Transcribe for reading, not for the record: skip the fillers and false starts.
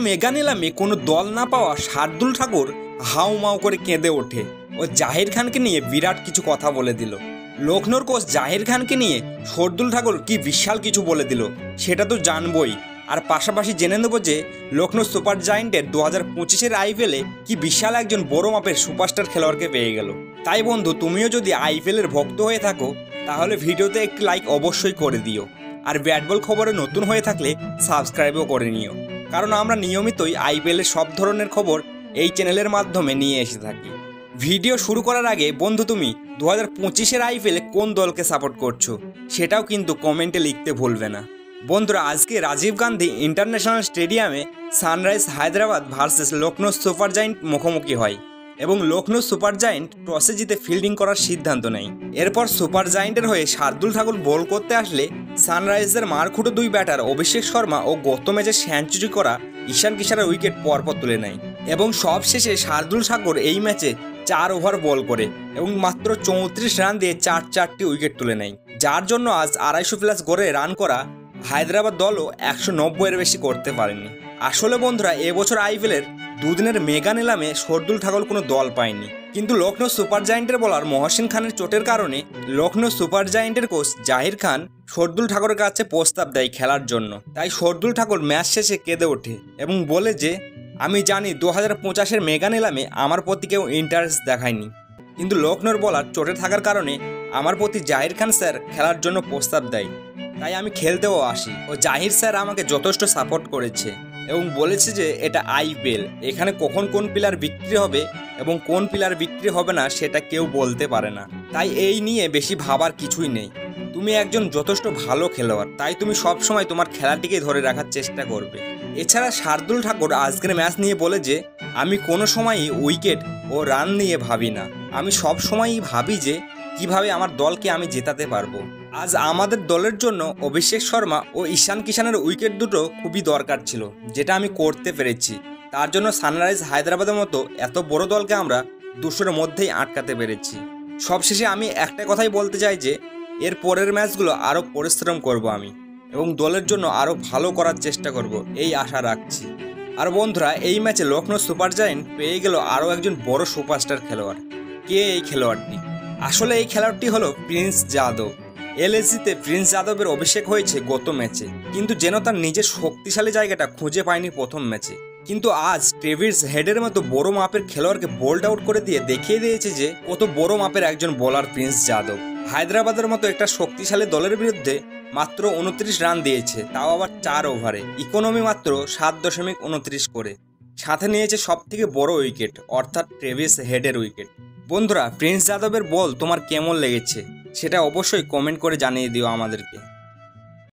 Mega নিলামে কোনো দল না পাওয়া শার্দুল ঠাকুর হাউমাউ করে কেঁদে ওঠে ও জাহির খানকে নিয়ে বিরাট কিছু কথা বলে দিল। লখনৌর কোচ জাহির খানকে নিয়ে শার্দুল ঠাকুর কি বিশাল কিছু বলে দিল সেটা তো জানবই, আর পাশাপাশি জেনে নেব যে লখনৌ সুপার জায়েন্টের 2025-এর আইপিএলে কি বিশাল একজন বড় মাপের সুপারস্টার খেলোয়াড়কে পেয়ে গেল। তাই বন্ধু, তুমিও যদি আইপিএলের ভক্ত হয়ে থাকো তাহলে ভিডিওতে একটি লাইক অবশ্যই করে দিও, আর ব্যাট বল খবরে নতুন হয়ে থাকলে সাবস্ক্রাইবও করে নিও, কারণ আমরা নিয়মিতই আইপিএলের সব ধরনের খবর এই চ্যানেলের মাধ্যমে নিয়ে এসে থাকি। ভিডিও শুরু করার আগে বন্ধু, তুমি 2025-এর আইপিএলে কোন দলকে সাপোর্ট করছো সেটাও কিন্তু কমেন্টে লিখতে ভুলবে না। বন্ধুরা, আজকে রাজীব গান্ধী ইন্টারন্যাশনাল স্টেডিয়ামে sunrise Hyderabad versus Lucknow super giant মুখোমুখি হয় এবং লখনৌ সুপার জায়েন্ট টসে জিতে ফিল্ডিং করার সিদ্ধান্ত নেয়। এরপর সুপার জায়েন্টের হয়ে শার্দুল ঠাকুর বল করতে আসলে সানরাইজের মারখুঁটো দুই ব্যাটার অভিষেক শর্মা ও গত ম্যাচে সেঞ্চুরি করা ঈশান কিষানের উইকেট পরপর তুলে নেয় এবং সবশেষে শার্দুল ঠাকুর এই ম্যাচে 4 ওভার বল করে এবং মাত্র 34 রান দিয়ে চারটি উইকেট তুলে নেয়, যার জন্য আজ 250+ গড়ে রান করা হায়দ্রাবাদ দলও 190-এর বেশি করতে পারেনি। আসলে বন্ধুরা, এবছর আইপিএলের দুদিনের মেগা নিলামে শার্দুল ঠাকুর কোনো দল পায়নি, কিন্তু লখনৌ সুপার জায়েন্টের বোলার মহসিন খানের চোটের কারণে লখনৌ সুপার জায়েন্টের কোচ জাহির খান শার্দুল ঠাকুরের কাছে প্রস্তাব দেয় খেলার জন্য। তাই শার্দুল ঠাকুর ম্যাচ শেষে কেঁদে ওঠে এবং বলে যে, আমি জানি 2025-এর মেগা নিলামে আমার প্রতি কেউ ইন্টারেস্ট দেখায়নি, কিন্তু লখনৌর বোলার চোটে থাকার কারণে আমার প্রতি জাহির খান স্যার খেলার জন্য প্রস্তাব দেয়, তাই আমি খেলতেও আসি ও জাহির স্যার আমাকে যথেষ্ট সাপোর্ট করেছে এবং বলেছে যে এটা আইপিএল, এখানে কখন কোন প্লেয়ার বিক্রি হবে এবং কোন প্লেয়ার বিক্রি হবে না সেটা কেউ বলতে পারে না, তাই এই নিয়ে বেশি ভাবার কিছুই নেই। তুমি একজন যথেষ্ট ভালো খেলোয়াড়, তাই তুমি সবসময় তোমার খেলাটিকে ধরে রাখার চেষ্টা করবে। এছাড়া শার্দুল ঠাকুর আজকের ম্যাচ নিয়ে বলে যে, আমি কোনো সময়ই উইকেট ও রান নিয়ে ভাবি না, আমি সব সময়ই ভাবি যে কিভাবে আমার দলকে আমি জেতাতে পারবো। আজ আমাদের দলের জন্য অভিষেক শর্মা ও ঈশান কিষানের উইকেট দুটো খুবই দরকার ছিল, যেটা আমি করতে পেরেছি, তার জন্য সানরাইজ হায়দ্রাবাদের মতো এত বড় দলকে আমরা 200-এর মধ্যেই আটকাতে পেরেছি। সবশেষে আমি একটা কথাই বলতে চাই যে এর পরের ম্যাচগুলো আরও পরিশ্রম করব আমি এবং দলের জন্য আরও ভালো করার চেষ্টা করব, এই আশা রাখছি। আর বন্ধুরা, এই ম্যাচে লখনৌ সুপার জায়েন্ট পেয়ে গেল আরও একজন বড় সুপারস্টার খেলোয়াড়। কে এই খেলোয়াড়টি? আসলে এই খেলোয়াড়টি হলো প্রিন্স যাদব। এলএসজিতে প্রিন্স যাদবের অভিষেক হয়েছে গত ম্যাচে, কিন্তু যেন তার নিজের শক্তিশালী জায়গাটা খুঁজে পায়নি প্রথম ম্যাচে, কিন্তু আজ ট্রেভিস হেডের মতো বড় মাপের খেলোয়াড়কে বোল্ড আউট করে দিয়ে দেখিয়ে দিয়েছে যে কত বড় মাপের একজন বোলার প্রিন্স যাদব। হায়দ্রাবাদের মতো একটা শক্তিশালী দলের বিরুদ্ধে মাত্র 29 রান দিয়েছে, তাও আবার 4 ওভারে, ইকোনমি মাত্র 7.29 করে, সাথে নিয়েছে সব থেকে বড় উইকেট অর্থাৎ ট্রেভিস হেডের উইকেট। বন্ধুরা, প্রিন্স যাদবের বল তোমার কেমন লেগেছে সেটা অবশ্যই কমেন্ট করে জানিয়ে দিও আমাদেরকে।